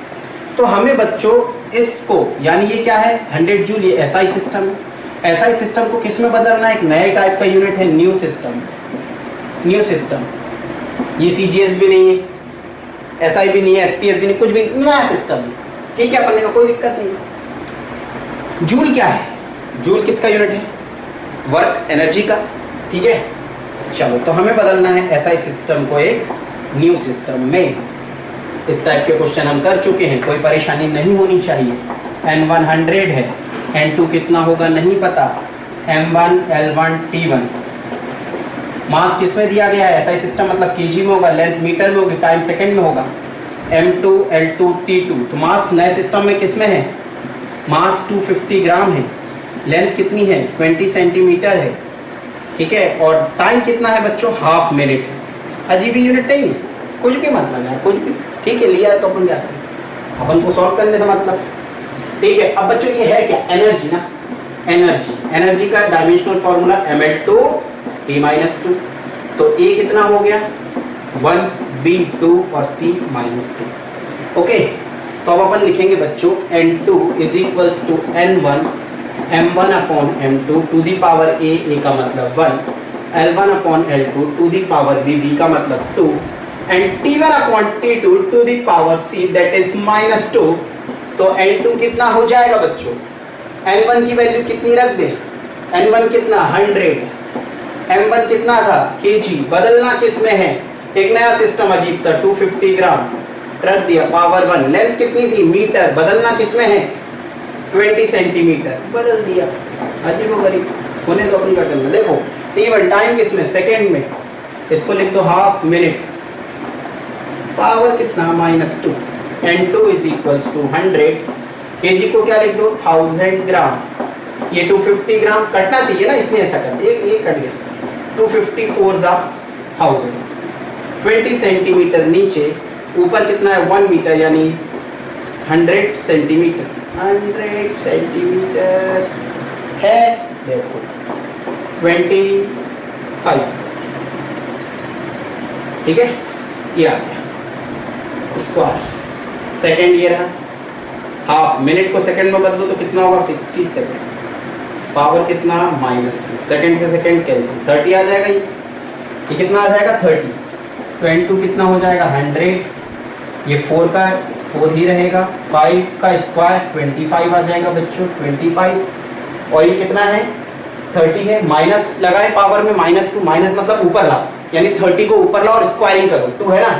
S2: तो हमें बच्चों इसको, यानी ये क्या है? 100 जूल, ये एसआई सिस्टम है। एसआई सिस्टम को किस में बदलना है? एक नए टाइप का यूनिट है, न्यू सिस्टम। न्यू सिस्टम, ये सीजीएस भी नहीं है, एसआई भी नहीं है, एफटीएस भी नहीं, कुछ भी नहीं, नया सिस्टम है, ठीक है, पढ़ने का कोई दिक्कत नहीं। जूल क्या है? जूल किसका यूनिट है? वर्क, एनर्जी का, ठीक है। चलो, तो हमें बदलना है एसआई सिस्टम को एक न्यू सिस्टम में। इस टाइप के क्वेश्चन हम कर चुके हैं, कोई परेशानी नहीं होनी चाहिए। n1 100 है, n2 कितना होगा नहीं पता, m1 l1 t1। मास किस में दिया गया है? एसआई सिस्टम मतलब केजी में होगा, लेंथ मीटर में होगी, टाइम सेकंड में होगा, m2 l2 t2। तो मास नए सिस्टम में किस में है? मास 250 ग्राम है, लेंथ कितनी है? 20 सेंटीमीटर है, ठीक है, और टाइम कितना है बच्चों? हाफ मिनट है। अजीब यूनिट नहीं, कुछ भी मतलब है, कुछ भी, ठीक है, लिया है तो अपन क्या करें, अपन को सॉल्व करने से मतलब, ठीक है। अब बच्चों ये है क्या? एनर्जी ना, एनर्जी, एनर्जी का डायमेंशनल फॉर्मूला ml2t-2। तो A कितना हो गया? 1, B 2 और C -2। ओके, तो अब अपन लिखेंगे बच्चों n2 is equals to n1 m1 upon m2 to the power a का मतलब 1, l1 upon l2 to the power b का मतलब 2, and t1 upon t2 to the power c that is -2। तो n2 कितना हो जाएगा बच्चों? n1 की वैल्यू कितनी रख दे? n1 कितना? 100। m1 कितना था? kg। बदलना किस में है? एक नया सिस्टम अजीब सा, 250 ग्राम, रख दिया, पावर 1। लेंथ कितनी थी? मीटर, बदलना किसमें है? 20 सेंटीमीटर, बदल दिया। अजीबोगरीब, होने दो, अपन का करना। देखो T1 टाइम किसमें? सेकेंड में, इसको लिख दो हाफ मिनट। पावर कितना? -2। N2 is equals to 100। kg को क्या लिख दो? 1000 ग्राम। ये 250 ग्राम कटना चाहिए ना, इसमें ऐसा कर दिया, ये कट गया। 250 4 जा 1000। 20 सेंटीमीटर नीचे, ऊपर कितना है? 1 मीटर, यानी 100 सेंटीमीटर। 100 सेंटीमीटर है, देखो 25। ठीक है, ये आ गया स्क्वायर। सेकेंड ये रहा, हाफ मिनट को सेकंड में बदलो तो कितना होगा? 60 सेकंड। पावर कितना? -2। सेकंड से सेकंड कैंसिल, 30 आ जाएगा। ये कितना आ जाएगा? 30। तो N2 कितना हो जाएगा? 100। ये 4 का 4 ही रहेगा। 5 का स्क्वायर 25 आ जाएगा बच्चों, 25। और ये कितना है? 30 है। माइनस लगाए पावर में, -2, माइनस मतलब ऊपर ला, यानी 30 को ऊपर ला और स्क्वायरिंग करो। 2 है ना,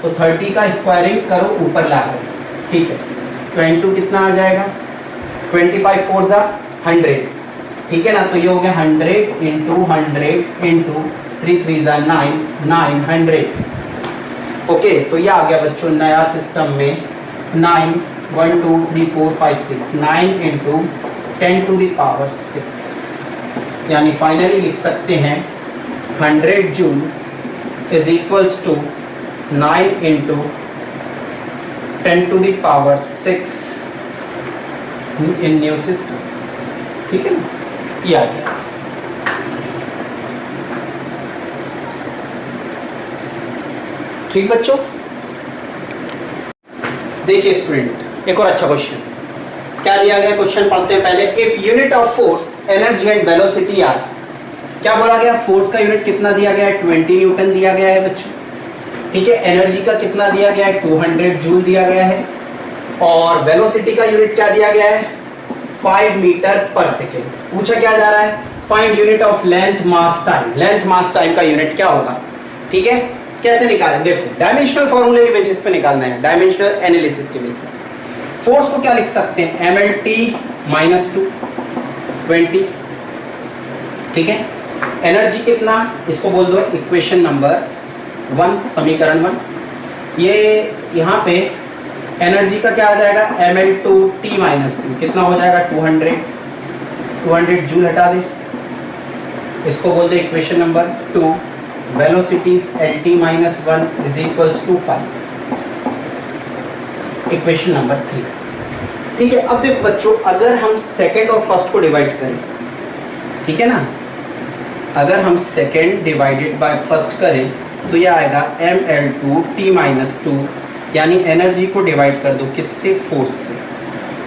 S2: तो 30 का स्क्वायरिंग करो ऊपर ला कर। ठीक है, तो N2 कितना आ जाएगा? 25 4 जा 100। ठीक है ना, तो ये हो गया 100 इंटू 100 इंटू 3 3 जा 9, 900। ओके, तो ये आ गया बच्चों नया सिस्टम में 9 1 2 3 4 5 6 9 इंटू 10 टू द पावर 6, यानी फाइनली लिख सकते हैं 100 joule is equals to 9 into 10 to the power 6 in new system. ठीक है ना, ये आ गया। ठीक बच्चों, देखिए स्टूडेंट, एक और अच्छा क्वेश्चन क्या दिया गया, क्वेश्चन पढ़ते हैं पहले। If unit of force, energy and velocity are, क्या बोला गया? फोर्स का यूनिट कितना दिया गया है? 20 न्यूटन दिया गया है बच्चों। ठीक है, एनर्जी का कितना दिया गया है? 200 जूल दिया गया है। और वेलोसिटी का यूनिट क्या दिया गया है? 5 मीटर पर सेकेंड। पूछा क्या जा रहा है? Find unit of length mass time. Length mass time का यूनिट क्या होगा? ठीक है, कैसे निकालें? देखो, डायमेंशनल फॉर्मूले के बेसिस पे निकालना है, डायमेंशनल एनालिसिस के बेसिस। फोर्स को क्या लिख सकते हैं? mlt -2 20। ठीक है, एनर्जी कितना? इसको बोल दो इक्वेशन नंबर 1, समीकरण 1। ये यहाँ पे एनर्जी का क्या आ जाएगा? ml2t -2 कितना हो जाएगा? 200 जूल हटा दे, इसको बोल दे equation number 2। Velocities lt -1 is equals to 5, equation number 3। ठीक है, अब देखो बच्चों, अगर हम सेकेंड और फर्स्ट को डिवाइड करें, ठीक है ना, अगर हम सेकेंड डिवाइडेड बाय फर्स्ट करें तो यह आएगा ml2t -2, यानी एनर्जी को डिवाइड कर दो किससे? फोर्स से,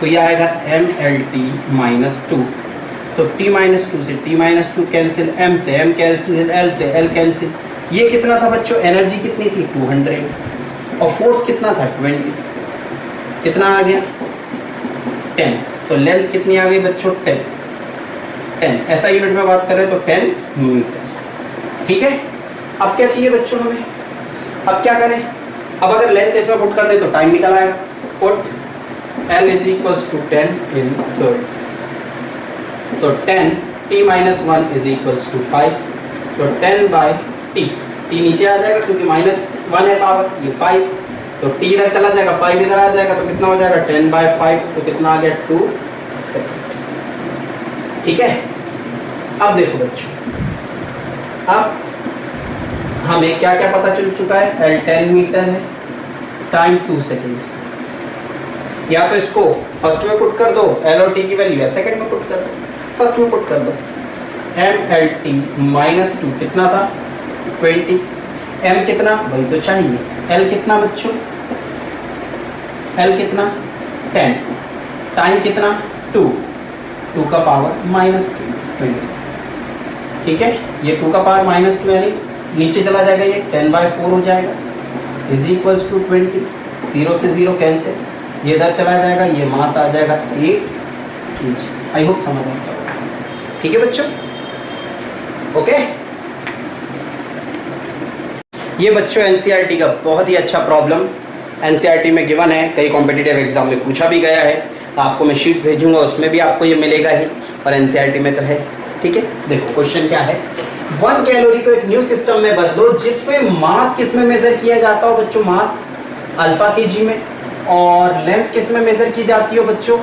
S2: तो यह आएगा mlt -2। तो t -2 से t -2 कैंसिल, m से m कैंसिल, l से l कैंसिल। ये कितना था बच्चों? एनर्जी कितनी थी? 200, और फोर्स कितना था? 20। कितना आ गया? 10। तो लेंथ कितनी आ गई बच्चों? 10। ऐसा यूनिट में बात कर रहे हैं तो 10 मीटर। ठीक है, अब क्या चाहिए बच्चों हमें? अब क्या करें? अब अगर लेंथ इसमें पुट कर दे तो टाइम निकल आएगा। Put l is equals to 10 in third, तो 10 t -1 इज इक्वल्स टू 5, तो 10 बाय t, t नीचे आ जाएगा क्योंकि -1 है पावर, ये 5, तो t इधर चला जाएगा, 5 इधर आ जाएगा, तो कितना हो जाएगा? 10 बाय 5, तो कितना आ गया? 2 सेकंड। ठीक है, अब देखो बच्चों, अब हमें क्या क्या पता चल चुका है? L 10 मीटर है, टाइम 2 सेकेंड्स। या तो इसको फर्स्ट में पुट कर दो, L और T की वैल्यू, या सेकंड में पुट कर दो। फर्स्ट में पुट कर दो, mlt -2 कितना था? 20। m कितना? वही तो चाहिए। l कितना बच्चों? l कितना? 10। टाइम कितना? 2 का पावर -2 20। ठीक है, ये 2 का पावर -2 यानी नीचे चला जाएगा, ये 10/4 हो जाएगा, इज इक्वल्स टू 20। 0 से 0 कैंसिल, ये इधर चला जाएगा, ये मास आ जाएगा 8 kg। आई होप समझ आता होगा। ठीक है बच्चों, ओके। ये बच्चों एनसीईआरटी का बहुत ही अच्छा प्रॉब्लम एनसीईआरटी में गिवन है, कई कॉम्पिटिटिव एग्जाम में पूछा भी गया है। आपको मैं शीट भेजूंगा, उसमें भी आपको ये मिलेगा ही, और एनसीईआरटी में तो है। ठीक है, देखो क्वेश्चन क्या है। 1 कैलोरी को एक न्यू सिस्टम में बदलो जिसमें मास किस में मेजर किया जाता हो बच्चों, मास अल्फा केजी में, और लेंथ किस में मेजर की जाती हो बच्चों,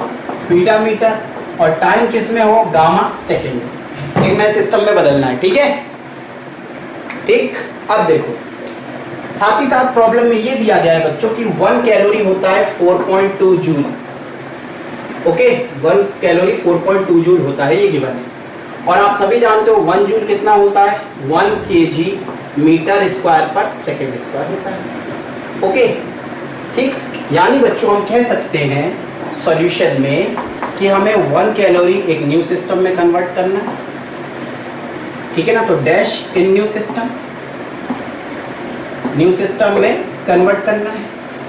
S2: बीटा मीटर, और टाइम किस में हो, गामा सेकेंड में। एक नए सिस्टम में बदलना है। ठीक है, ठीक। अब देखो साथ ही साथ प्रॉब्लम में ये दिया गया है बच्चों कि 1 कैलोरी होता है 4.2 जूल। ओके, 1 कैलोरी 4.2 जूल होता है, ये गिवन है। और आप सभी जानते हो 1 जूल कितना होता है, 1 केजी मीटर स्क्वायर पर सेकेंड स्क्वायर होता है। ओके, ठीक। यानी बच्चों हम कह सकते हैं सॉल्यूशन में कि हमें 1 कैलोरी एक न्यू सिस्टम में कन्वर्ट करना है। ठीक है ना, तो डैश इन न्यू सिस्टम में कन्वर्ट करना है।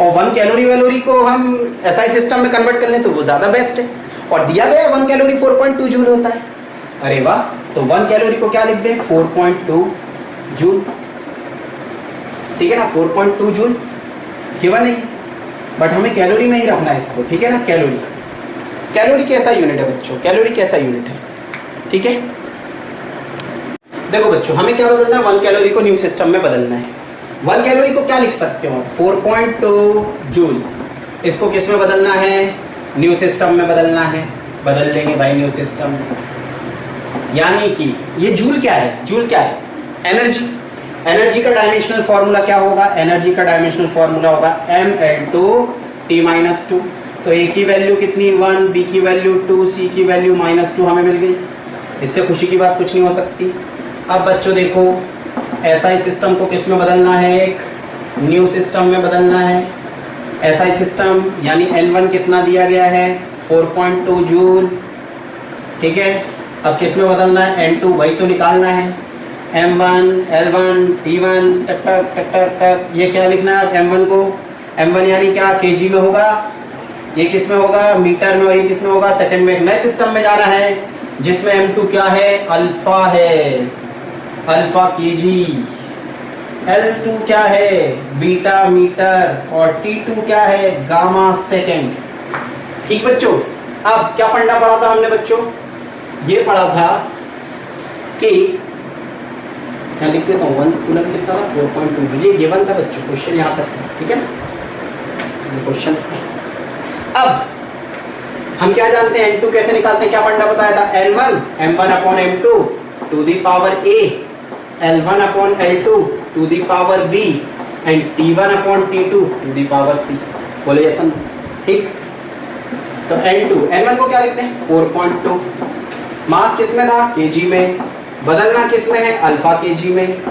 S2: और 1 कैलोरी वैलोरी को हम एसआई सिस्टम में कन्वर्ट कर लें तो वो ज़्यादा बेस्ट है। और दिया गया 1 कैलोरी 4.2 जूल होता है। अरे वाह, तो 1 कैलोरी को क्या लिख दें, 4.2 जूल। ठीक है ना, 4.2 जूल गिवन है, बट हमें कैलोरी में ही रखना है इसको। ठीक है ना, कैलोरी कैसा यूनिट है बच्चों, कैलोरी कैसा यूनिट है। ठीक है, देखो बच्चों हमें क्या बदलना है, 1 कैलोरी को न्यू सिस्टम में बदलना है। 1 कैलोरी को क्या लिख सकते हो, 4.2 जूल। इसको किस में बदलना है, न्यू सिस्टम में बदलना है। बदल लेंगे भाई न्यू सिस्टम में। यानी कि ये जूल क्या है, जूल क्या है, एनर्जी। एनर्जी का डायमेंशनल फॉर्मूला क्या होगा, एनर्जी का डायमेंशनल फॉर्मूला होगा mL2T-2। तो ए की वैल्यू कितनी 1, बी की वैल्यू 2, सी की वैल्यू -2 हमें मिल गई। इससे खुशी की बात कुछ नहीं हो सकती। अब बच्चों देखो एसआई सिस्टम को किस में बदलना है, एक न्यू सिस्टम में बदलना है। एसआई सिस्टम यानी N1 कितना दिया गया है, 4.2 जूल। ठीक है, अब किस में बदलना है, N2 वही तो निकालना है। M1 L1 T1 टक टक टक टक टक, ये क्या लिखना है M1 को, M1 यानी क्या, केजी में होगा, ये किस में होगा, मीटर में, और ये किस में होगा, सेकंड में। एक नए सिस्टम में जाना है जिसमें M2 क्या है, अल्फा है, अल्फा केजी। L2 क्या है, बीटा मीटर, और T2 क्या है, गामा सेकेंड। ठीक बच्चों, अब क्या फंडा पढ़ा था हमने बच्चों, ये पढ़ा था कि क्या लिख देता हूँ, 1 तुरंत लिखा था 4.2 जूल, ये गिवन था बच्चों, क्वेश्चन यहाँ तक था। ठीक है ना, क्वेश्चन। अब हम क्या जानते हैं, N2 कैसे निकालते हैं, क्या फंडा बताया था, L1 M1/M2 to the power A, L1/L2 to the power B, and T1/T2 to the power C। बोले जैसा। ठीक, तो N1 को क्या लिखते हैं, 4.2। मास किस में था, केजी में। बदलना किस में है, अल्फा केजी में।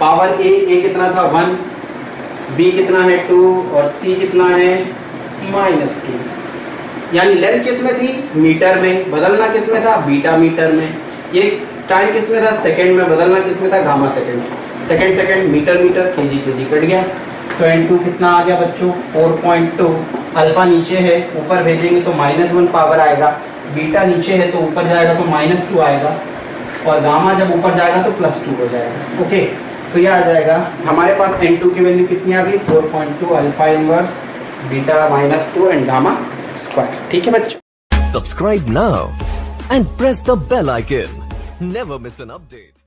S2: पावर A कितना था 1, B कितना है 2, और C कितना है -2। यानी लेंथ किस में थी, मीटर में। बदलना किस में था, बीटा मीटर में। ये टाइम किस में था, सेकंड में। बदलना किस में था, gamma second. Second metre kg cut गया। तो N2 कितना आ गया बच्चों, 4.2। अल्फा नीचे है, ऊपर भेजेंगे तो -1 पावर आएगा। बीटा नीचे है तो ऊपर जाएगा तो -2 आएगा, और गामा जब ऊपर जाएगा तो +2 हो जाएगा। ओके, तो ये आ जाएगा हमारे पास। N2 की वैल्यू कितनी आ गई, 4.2, alpha inverse, beta -2 and gamma square. ठीक है बच्चों,
S1: Subscribe now and press the bell icon. Never miss an update.